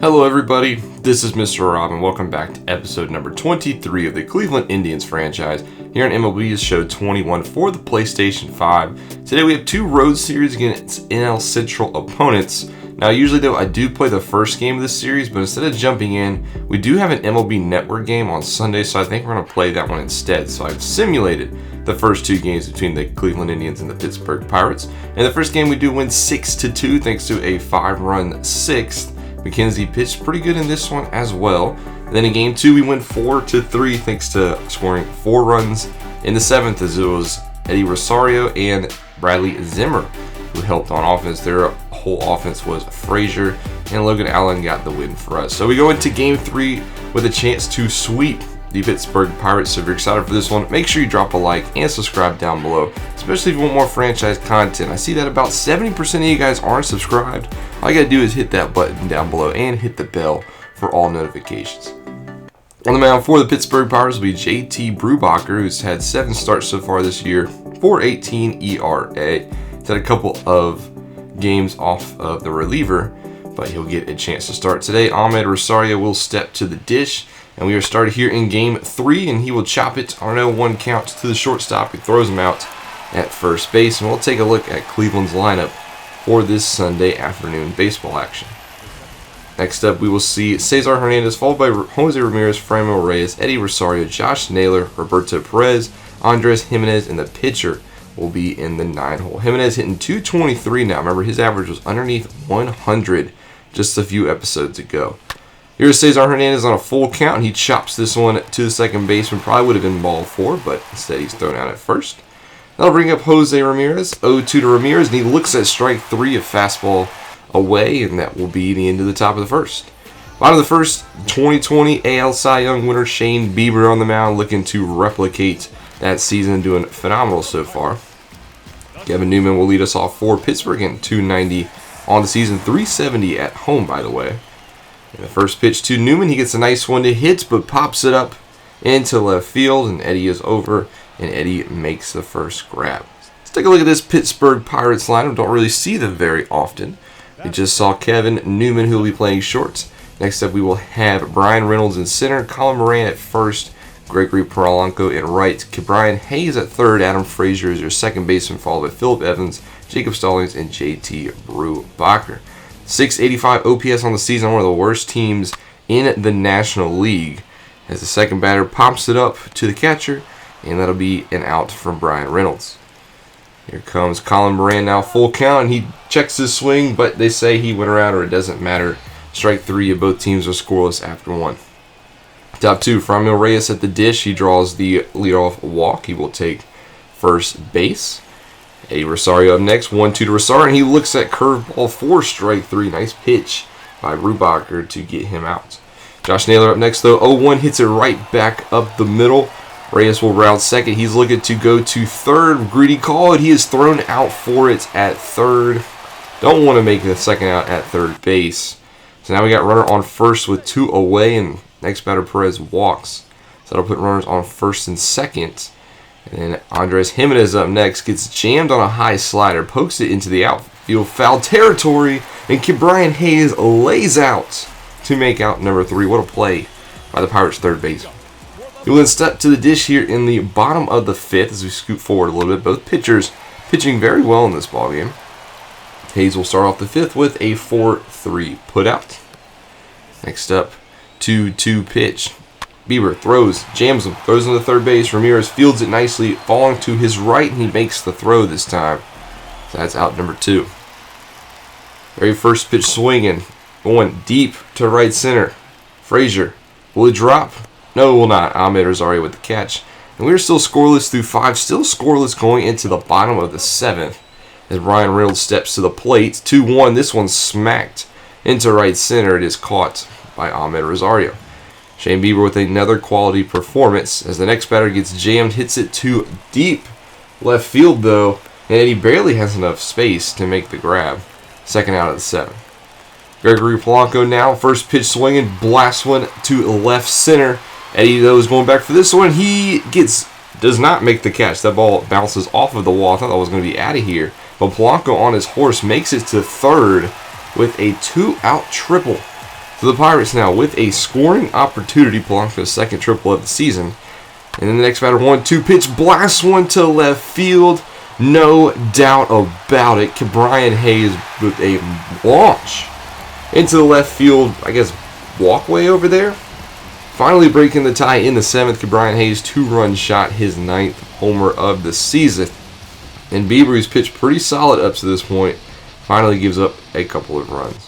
Hello everybody, this is Mr. Rob and welcome back to episode number 23 of the Cleveland Indians franchise here on MLB The Show 21 for the PlayStation 5. Today we have two road series against NL Central opponents. Now usually though I do play the first game of this series, but instead of jumping in, we do have an MLB Network game on Sunday, so I think we're going to play that one instead. So I've simulated the first two games between the Cleveland Indians and the Pittsburgh Pirates. And the first game we do win 6-2 thanks to a 5-run sixth. McKenzie pitched pretty good in this one as well. And then in game 2, we win 4-3 thanks to scoring 4 runs in the 7th, as it was Eddie Rosario and Bradley Zimmer who helped on offense. Their whole offense was Frazier, and Logan Allen got the win for us. So we go into game 3 with a chance to sweep the Pittsburgh Pirates. So if you're excited for this one, make sure you drop a like and subscribe down below, especially if you want more franchise content. I see that about 70% of you guys aren't subscribed. All you gotta do is hit that button down below and hit the bell for all notifications. On the mound for the Pittsburgh Pirates will be JT Brubacher, who's had 7 starts so far this year, 4.18 ERA. He's had a couple of games off of the reliever, but he'll get a chance to start today. Ahmed Rosario will step to the dish, and we are started here in game 3, and he will chop it on a 1 count to the shortstop. He throws him out at first base, and we'll take a look at Cleveland's lineup for this Sunday afternoon baseball action. Next up, we will see Cesar Hernandez, followed by Jose Ramirez, Francisco Reyes, Eddie Rosario, Josh Naylor, Roberto Perez, Andres Jimenez, and the pitcher will be in the 9-hole. Jimenez hitting .223 now. Remember, his average was underneath 100 just a few episodes ago. Here's Cesar Hernandez on a full count, and he chops this one to the second baseman. Probably would have been ball 4, but instead he's thrown out at first. That'll bring up Jose Ramirez. 0-2 to Ramirez, and he looks at strike 3, a fastball away, and that will be the end of the top of the first. Bottom of the first, 2020 AL Cy Young winner Shane Bieber on the mound, looking to replicate that season, doing phenomenal so far. Kevin Newman will lead us off for Pittsburgh, and .290 on the season, .370 at home, by the way. In the first pitch to Newman, he gets a nice one to hit, but pops it up into left field, and Eddie is over, and Eddie makes the first grab. Let's take a look at this Pittsburgh Pirates lineup. Don't really see them very often. We just saw Kevin Newman, who will be playing short. Next up, we will have Brian Reynolds in center, Colin Moran at first, Gregory Polanco in right, Brian Hayes at third, Adam Frazier is your second baseman, followed by Phillip Evans, Jacob Stallings, and JT Brubacher. 685 OPS on the season, one of the worst teams in the National League. As the second batter pops it up to the catcher, and that'll be an out from Brian Reynolds. Here comes Colin Moran now, full count, and he checks his swing, but they say he went around, or it doesn't matter. Strike 3 of both teams are scoreless after 1. Top 2, Francisco Reyes at the dish. He draws the leadoff walk. He will take first base. Eddie Rosario up next, 1-2 to Rosario, and he looks at curveball for strike 3. Nice pitch by Brubacher to get him out. Josh Naylor up next, though. 0-1 hits it right back up the middle. Reyes will round second. He's looking to go to third. Greedy call, and he is thrown out for it at third. Don't want to make the second out at third base. So now we got runner on first with 2 away, and next batter Perez walks. So that'll put runners on first and second. And then Andres Jimenez up next, gets jammed on a high slider, pokes it into the outfield foul territory, and Brian Hayes lays out to make out number 3. What a play by the Pirates' third baseman. He will then step to the dish here in the bottom of the 5th as we scoot forward a little bit. Both pitchers pitching very well in this ballgame. Hayes will start off the 5th with a 4-3 putout. Next up, 2-2 pitch. Bieber throws, jams him, throws into third base. Ramirez fields it nicely, falling to his right, and he makes the throw this time. So that's out number 2. Very first pitch swinging, going deep to right center. Frazier, will it drop? No, it will not. Ahmed Rosario with the catch. And we're still scoreless through 5, still scoreless going into the bottom of the 7th. As Brian Reynolds steps to the plate, 2-1. This one smacked into right center. It is caught by Ahmed Rosario. Shane Bieber with another quality performance as the next batter gets jammed, hits it to deep left field though, and he barely has enough space to make the grab. Second out of the 7th. Gregory Polanco now, first pitch swinging, blasts one to left center. Eddie though is going back for this one. He does not make the catch. That ball bounces off of the wall. I thought that was going to be out of here. But Polanco on his horse makes it to third with a 2-out triple So the Pirates now with a scoring opportunity. Polanco's second triple of the season. And then the next batter, 1-2 pitch, blasts one to left field. No doubt about it. Brian Hayes with a launch into the left field, I guess, walkway over there. Finally breaking the tie in the 7th. Brian Hayes 2-run shot, his 9th homer of the season. And Bieber, who's pitched pretty solid up to this point, finally gives up a couple of runs.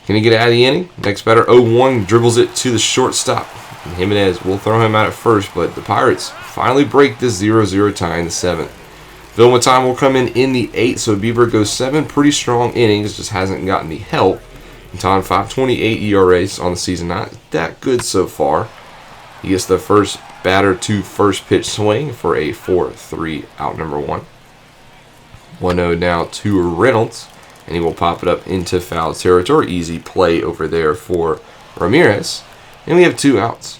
Can he get out of the inning? Next batter, 0-1, dribbles it to the shortstop. And Jimenez will throw him out at first, but the Pirates finally break this 0-0 tie in the 7th. Vilma time will come in the 8th, so Bieber goes 7 pretty strong innings, just hasn't gotten the help. And Tom, 5.28 ERAs on the season, not that good so far. He gets the first batter to first pitch swing for a 4-3 out number 1. 1-0 now to Reynolds, and he will pop it up into foul territory. Easy play over there for Ramirez. And we have 2 outs.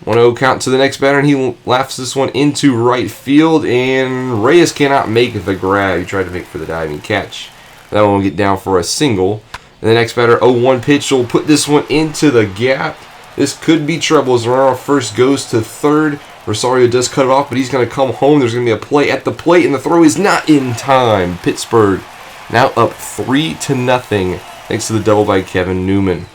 1-0 count to the next batter, and he laughs this one into right field, and Reyes cannot make the grab. He tried to make for the diving catch. That one will get down for a single. And the next batter, 0-1 pitch, will put this one into the gap. This could be trouble as runner off first goes to third. Rosario does cut it off, but he's going to come home. There's going to be a play at the plate, and the throw is not in time. Pittsburgh now up 3-0 thanks to the double by Kevin Newman.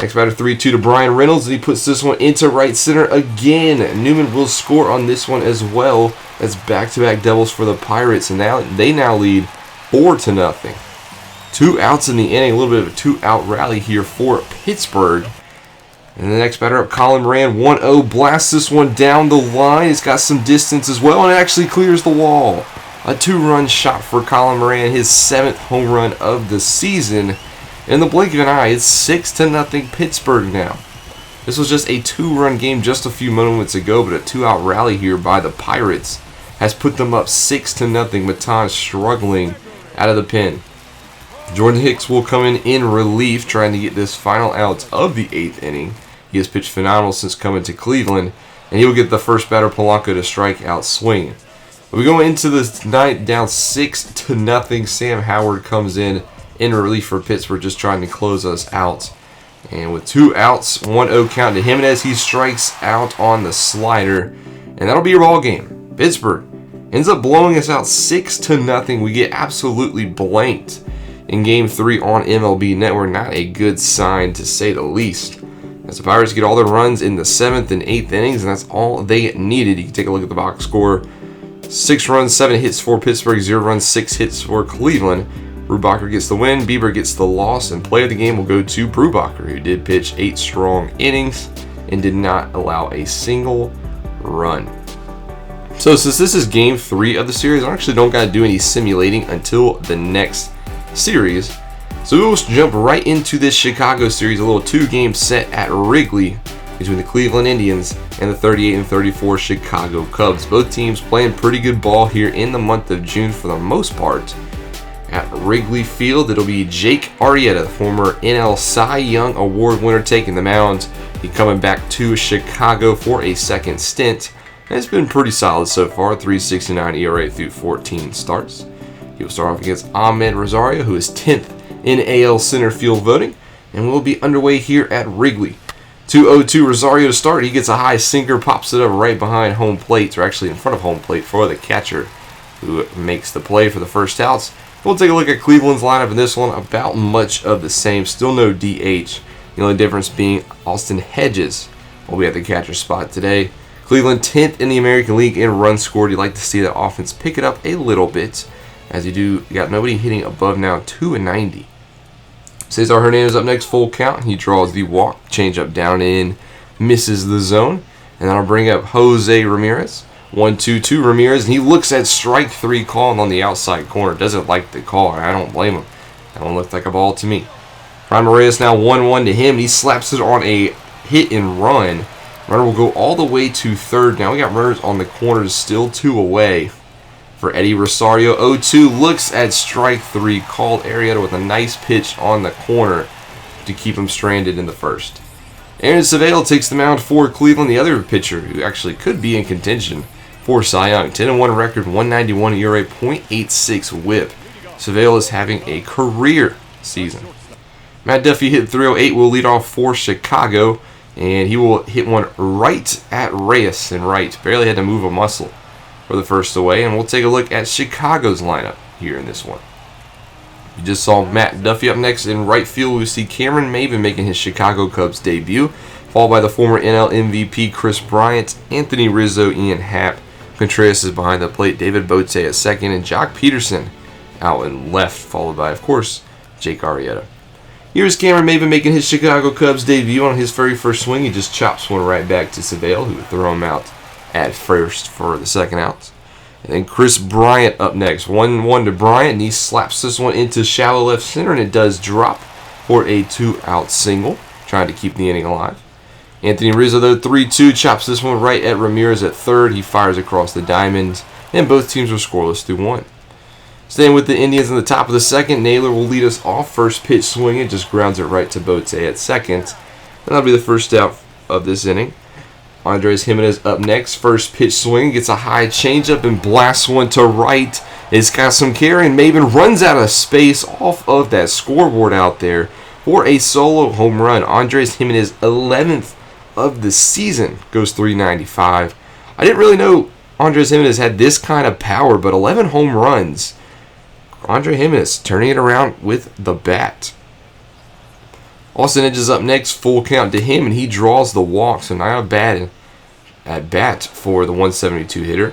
Next batter, 3-2 to Brian Reynolds, and he puts this one into right center again. Newman will score on this one as well. That's back-to-back doubles for the Pirates, and now they lead 4-0. 2 outs in the inning, a little bit of a 2-out rally here for Pittsburgh. And the next batter up, Colin Moran, 1-0, blasts this one down the line. It's got some distance as well, and it actually clears the wall. A 2-run shot for Colin Moran, his 7th home run of the season. In the blink of an eye, it's 6-0 Pittsburgh now. This was just a 2-run game just a few moments ago, but a 2-out rally here by the Pirates has put them up 6-0. Matan struggling out of the pen. Jordan Hicks will come in relief, trying to get this final out of the 8th inning. He has pitched phenomenal since coming to Cleveland, and he will get the first batter, Polanco, to strike out swinging. We go into the ninth down 6-0. Sam Howard comes in relief for Pittsburgh, just trying to close us out. And with 2 outs, 1-0 count to Jimenez, he strikes out on the slider, and that'll be your ball game. Pittsburgh ends up blowing us out 6-0. We get absolutely blanked in Game 3 on MLB Network. Not a good sign, to say the least, as the Pirates get all their runs in the 7th and 8th innings, and that's all they needed. You can take a look at the box score. 6 runs, 7 hits for Pittsburgh, 0 runs, 6 hits for Cleveland. Brubacher gets the win, Bieber gets the loss, and play of the game will go to Brubacher, who did pitch 8 strong innings and did not allow a single run. So since this is Game 3 of the series, I actually don't got to do any simulating until the next series. So we will jump right into this Chicago series, a little 2-game set at Wrigley between the Cleveland Indians and the 38 and 34 Chicago Cubs. Both teams playing pretty good ball here in the month of June for the most part. At Wrigley Field, it'll be Jake Arrieta, the former NL Cy Young Award winner, taking the mound. He's coming back to Chicago for a second stint, and it's been pretty solid so far, 3.69 ERA through 14 starts. He will start off against Ahmed Rosario, who is 10th in AL center field voting, and we'll be underway here at Wrigley. 2-0 Rosario to start. He gets a high sinker, pops it up right behind home plate, or actually in front of home plate for the catcher, who makes the play for the first outs. We'll take a look at Cleveland's lineup in this one. About much of the same. Still no DH. The only difference being Austin Hedges will be at the catcher spot today. Cleveland 10th in the American League in runs scored. You'd like to see that offense pick it up a little bit. As you got nobody hitting above now 290. Cesar Hernandez up next, full count. He draws the walk, change up down in, misses the zone. And that'll bring up Jose Ramirez. 1-2 Ramirez, and he looks at strike 3 calling on the outside corner. Doesn't like the call, and I don't blame him. That one looked like a ball to me. Prime Reyes now 1-1 to him. He slaps it on a hit and run. Runner will go all the way to third. Now we got runners on the corners, still 2 away for Eddie Rosario. 0-2 looks at strike 3, called Arrieta with a nice pitch on the corner to keep him stranded in the first. Aaron Seville takes the mound for Cleveland, the other pitcher who actually could be in contention for Cy Young. 10-1 record, 191 ERA, .86 whip. Seville is having a career season. Matt Duffy hit 308, will lead off for Chicago, and he will hit one right at Reyes and right. Barely had to move a muscle for the first away, and we'll take a look at Chicago's lineup here in this one. You just saw Matt Duffy up next in right field. We see Cameron Maybin making his Chicago Cubs debut, followed by the former NL MVP Kris Bryant, Anthony Rizzo, Ian Happ. Contreras is behind the plate, David Bote at second, and Jock Peterson out in left, followed by, of course, Jake Arrieta. Here's Cameron Maybin making his Chicago Cubs debut. On his very first swing, he just chops one right back to Seville, who would throw him out at first for the second out. And then Kris Bryant up next. 1-1 to Bryant, and he slaps this one into shallow left center, and it does drop for a 2-out single, trying to keep the inning alive. Anthony Rizzo, though, 3-2, chops this one right at Ramirez at third. He fires across the diamond, and both teams are scoreless through 1. Staying with the Indians in the top of the second, Naylor will lead us off. First pitch swinging, just grounds it right to Bote at second. And that'll be the first out of this inning. Andres Jimenez up next. First pitch swing, gets a high changeup and blasts one to right. It's got some carry, and Maybin runs out of space off of that scoreboard out there for a solo home run. Andres Jimenez, 11th of the season, goes .395. I didn't really know Andres Jimenez had this kind of power, but 11 home runs. Andre Jimenez turning it around with the bat. Austin Edge is up next, full count to him, and he draws the walk, so not a bad at bat for the 172 hitter.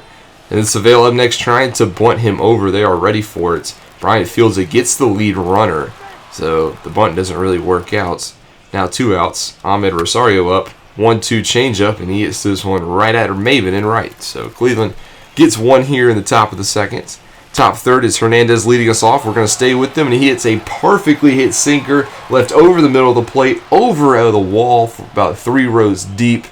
And then Seville up next, trying to bunt him over. They are ready for it. Bryant fields it, gets the lead runner, so the bunt doesn't really work out. Now 2 outs. Ahmed Rosario up, 1-2 changeup, and he hits this one right at Maybin and right. So Cleveland gets one here in the top of the second. Top third is Hernandez leading us off. We're going to stay with them, and he hits a perfectly hit sinker left over the middle of the plate, over out of the wall, for about 3 rows deep.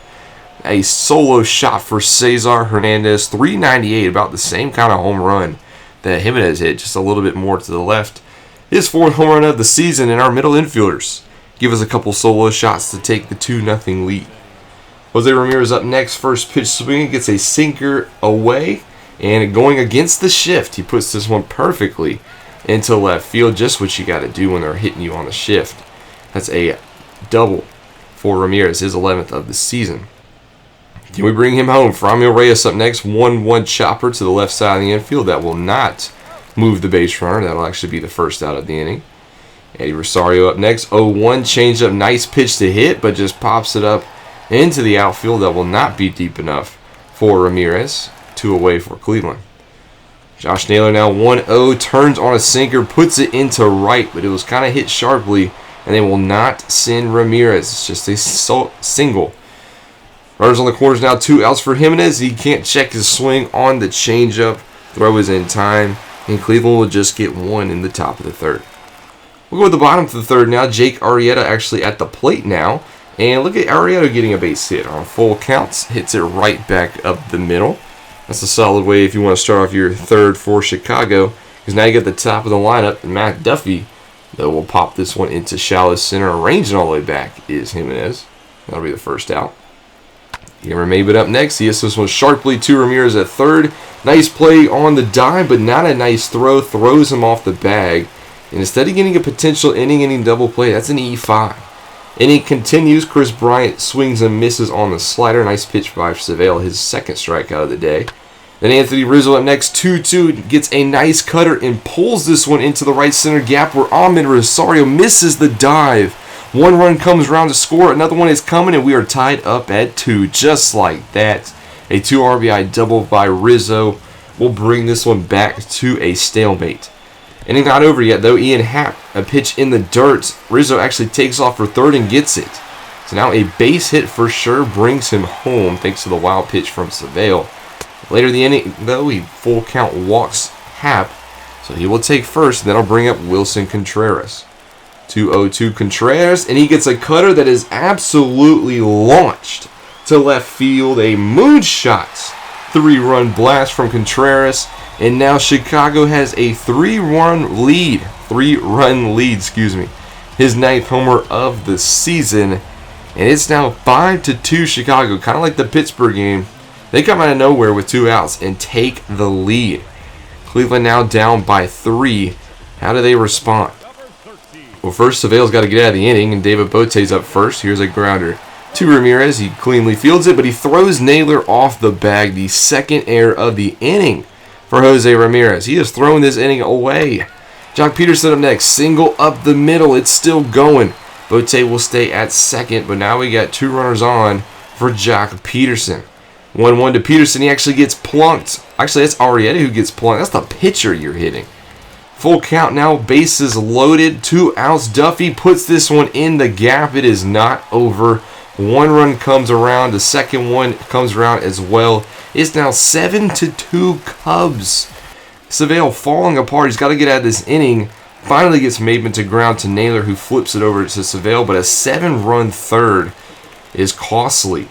A solo shot for Cesar Hernandez, .398, about the same kind of home run that Jimenez hit, just a little bit more to the left. His 4th home run of the season, and our middle infielders give us a couple solo shots to take the 2-0 lead. Jose Ramirez up next. First pitch swinging, gets a sinker away. And going against the shift, he puts this one perfectly into left field, just what you got to do when they're hitting you on the shift. That's a double for Ramirez, his 11th of the season. Can we bring him home? Franmil Reyes up next, 1-1 chopper to the left side of the infield. That will not move the base runner. That'll actually be the first out of the inning. Eddie Rosario up next, 0-1 changeup, nice pitch to hit, but just pops it up into the outfield. That will not be deep enough for Ramirez. 2 away for Cleveland. Josh Naylor now 1-0, turns on a sinker, puts it into right, but it was kind of hit sharply, and they will not send Ramirez. It's just a single. Runners on the corners now, 2 outs for Jimenez. He can't check his swing on the changeup. Throw is in time, and Cleveland will just get 1 in the top of the third. We'll go with the bottom of the third now. Jake Arrieta actually at the plate now, and look at Arrieta getting a base hit on full counts. Hits it right back up the middle. That's a solid way if you want to start off your third for Chicago, because now you get the top of the lineup, and Matt Duffy, though, will pop this one into shallow center. Arranging all the way back is Jimenez. That'll be the first out. Cameron Maybin up next. He hits this one sharply to Ramirez at third. Nice play on the dime, but not a nice throw. Throws him off the bag. And instead of getting a potential inning double play, that's an E5. Inning continues. Kris Bryant swings and misses on the slider. Nice pitch by Seville, his 2nd strikeout of the day. Then Anthony Rizzo up next, 2-2, gets a nice cutter and pulls this one into the right center gap where Ahmed Rosario misses the dive. 1 run comes around to score. Another one is coming, and we are tied up at 2, just like that. A 2 RBI double by Rizzo will bring this one back to a stalemate. Inning not over yet, though. Ian Happ, a pitch in the dirt. Rizzo actually takes off for third and gets it. So now a base hit for sure brings him home, thanks to the wild pitch from Seville. Later in the inning, though, he full count walks Happ, so he will take first, and then I'll bring up Wilson Contreras. 2-0 Contreras, and he gets a cutter that is absolutely launched to left field. A moonshot 3-run blast from Contreras. And now Chicago has a 3-run lead. His 9th homer of the season. And it's now 5-2 Chicago. Kind of like the Pittsburgh game. They come out of nowhere with 2 outs and take the lead. Cleveland now down by 3. How do they respond? Well, first, Savale's got to get out of the inning, and David Bote's up first. Here's a grounder to Ramirez. He cleanly fields it, but he throws Naylor off the bag. The second error of the inning for Jose Ramirez. He has thrown this inning away. Jock Peterson up next. Single up the middle. It's still going. Bote will stay at second, but now we got 2 runners on for Jock Peterson. 1-1 to Peterson. He actually gets plunked. Actually, that's Arrieta who gets plunked. That's the pitcher you're hitting. Full count now, bases loaded, 2 outs. Duffy puts this one in the gap. It is not over. 1 run comes around. The second one comes around as well. It's now 7-2 Cubs. Savale falling apart. He's got to get out of this inning. Finally gets Maidman to ground to Naylor, who flips it over to Savale, but a 7-run third is costly.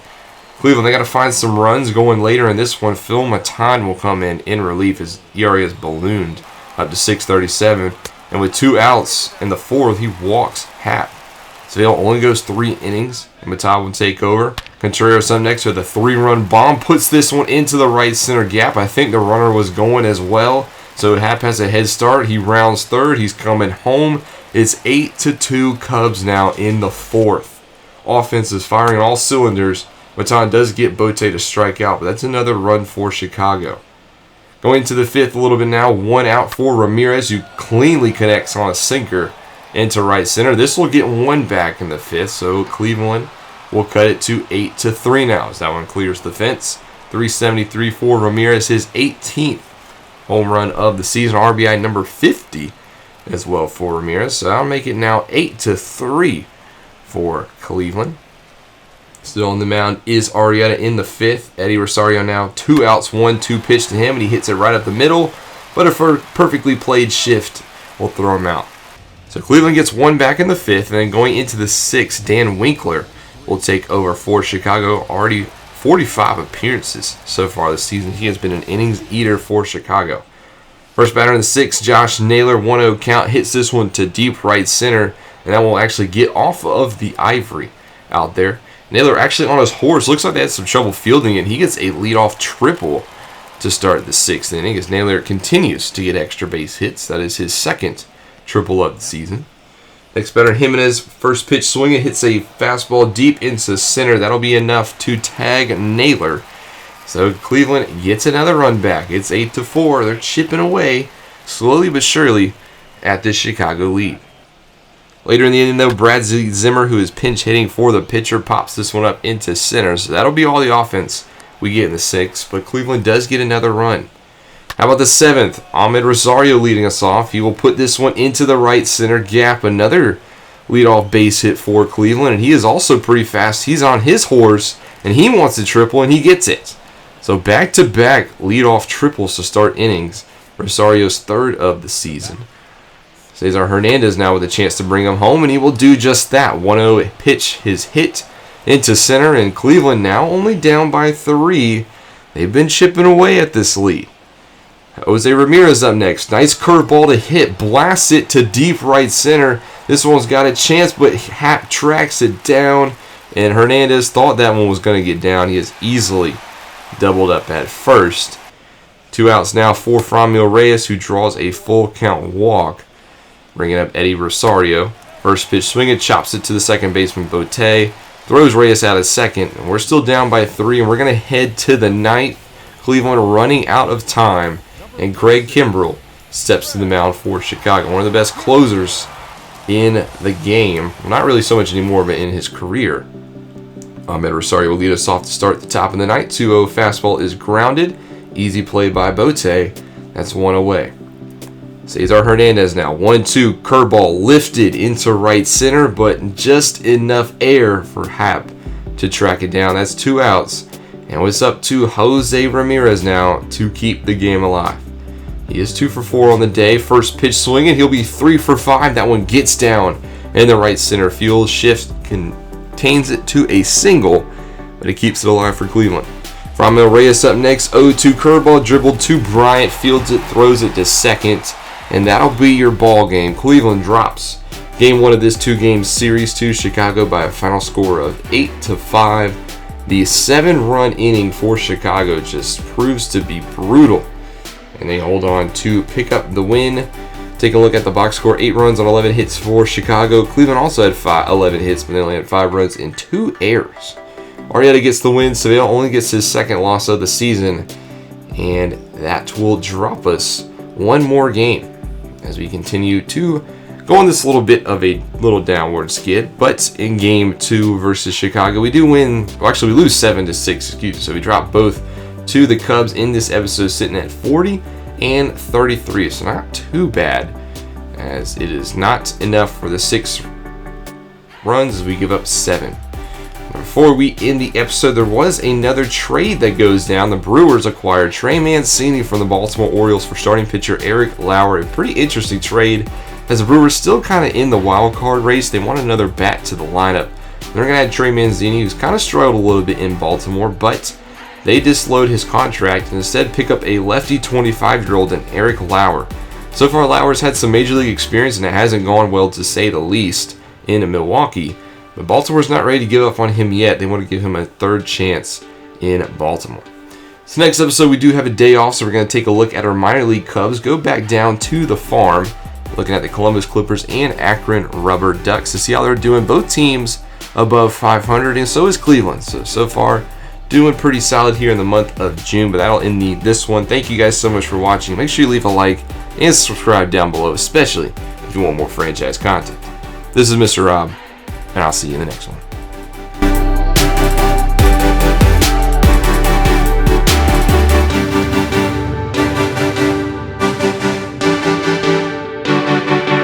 Cleveland, they got to find some runs going later in this one. Phil Matan will come in relief. His ERA has ballooned up to 6.37, and with 2 outs in the 4th, he walks Happ. Savale only goes 3 innings, and Matan will take over. Contreras up next with a 3-run bomb, puts this one into the right center gap. I think the runner was going as well, so Happ has a head start. He rounds third. He's coming home. It's 8-2 Cubs now in the 4th. Offense is firing on all cylinders. Matan does get Bote to strike out, but that's another run for Chicago. Going to the 5th a little bit now. 1 out for Ramirez, who cleanly connects on a sinker into right center. This will get 1 back in the 5th, so Cleveland will cut it to 8-3 now as that one clears the fence. 373 for Ramirez, his 18th home run of the season. RBI number 50 as well for Ramirez. So I'll make it now 8-3 for Cleveland. Still on the mound is Arrieta in the 5th. Eddie Rosario now 2 outs, 1-2 pitch to him, and he hits it right up the middle. But a perfectly played shift will throw him out. So Cleveland gets 1 back in the 5th, and then going into the 6th, Dan Winkler will take over for Chicago. Already 45 appearances so far this season. He has been an innings eater for Chicago. First batter in the 6th, Josh Naylor, 1-0 count, hits this one to deep right center, and that will actually get off of the ivory out there. Naylor actually on his horse. Looks like they had some trouble fielding it. He gets a leadoff triple to start the 6th inning as Naylor continues to get extra base hits. That is his 2nd triple of the season. Next batter, Jimenez, first pitch swing. It hits a fastball deep into center. That'll be enough to tag Naylor. So Cleveland gets another run back. It's 8-4. They're chipping away slowly but surely at this Chicago lead. Later in the inning, though, Brad Zimmer, who is pinch hitting for the pitcher, pops this one up into center. So that'll be all the offense we get in the 6th. But Cleveland does get another run. How about the 7th? Ahmed Rosario leading us off. He will put this one into the right center gap. Another leadoff base hit for Cleveland. And he is also pretty fast. He's on his horse, and he wants a triple, and he gets it. So back-to-back leadoff triples to start innings. Rosario's 3rd of the season. Cesar Hernandez now with a chance to bring him home, and he will do just that. 1-0 pitch, his hit into center, and Cleveland now only down by 3. They've been chipping away at this lead. Jose Ramirez up next. Nice curveball to hit. Blasts it to deep right center. This one's got a chance, but Happ tracks it down, and Hernandez thought that one was going to get down. He is easily doubled up at first. 2 outs now for Franmil Reyes, who draws a full count walk. Bringing up Eddie Rosario. First pitch swinging, chops it to the second baseman Bote. Throws Reyes out at second. And we're still down by 3, and we're going to head to the 9th. Cleveland running out of time. And Craig Kimbrell steps to the mound for Chicago. One of the best closers in the game. Well, not really so much anymore, but in his career. Ahmed Rosario will lead us off to start the top of the 9th. 2-0 fastball is grounded. Easy play by Bote. That's 1 away. Cesar Hernandez now. 1-2 curveball lifted into right center, but just enough air for Happ to track it down. That's 2 outs. And it's up to Jose Ramirez now to keep the game alive. He is 2 for 4 on the day. First pitch swinging. He'll be 3 for 5. That one gets down in the right center field. Shift contains it to a single, but it keeps it alive for Cleveland. Franmil Reyes up next. 0-2 curveball dribbled to Bryant. Fields it, throws it to second. And that'll be your ball game. Cleveland drops game 1 of this 2-game series to Chicago by a final score of 8-5. The 7-run inning for Chicago just proves to be brutal. And they hold on to pick up the win Take a look at the box score. 8 runs on 11 hits for Chicago. Cleveland also had 11 hits, but they only had 5 runs and 2 errors. Arrieta gets the win. Seville only gets his second loss of the season. And that will drop us one more game as we continue to go on this little bit of a little downward skid. But in game 2 versus Chicago, we do win. Well, actually, we lose 7-6. So we drop both to the Cubs in this episode, sitting at 40 and 33. So not too bad, as it is not enough for the 6 runs as we give up 7. Before we end the episode, there was another trade that goes down. The Brewers acquired Trey Mancini from the Baltimore Orioles for starting pitcher Eric Lauer. A pretty interesting trade, as the Brewers still kind of in the wild card race. They want another bat to the lineup. They're going to add Trey Mancini, who's kind of struggled a little bit in Baltimore, but they disload his contract and instead pick up a lefty 25-year-old in Eric Lauer. So far, Lauer's had some major league experience, and it hasn't gone well, to say the least, in Milwaukee. But Baltimore's not ready to give up on him yet. They want to give him a third chance in Baltimore. So next episode, we do have a day off, so we're going to take a look at our minor league Cubs, go back down to the farm, looking at the Columbus Clippers and Akron Rubber Ducks to see how they're doing. Both teams above 500, and so is Cleveland. So far, doing pretty solid here in the month of June, but that'll end this one. Thank you guys so much for watching. Make sure you leave a like and subscribe down below, especially if you want more franchise content. This is Mr. Rob, and I'll see you in the next one.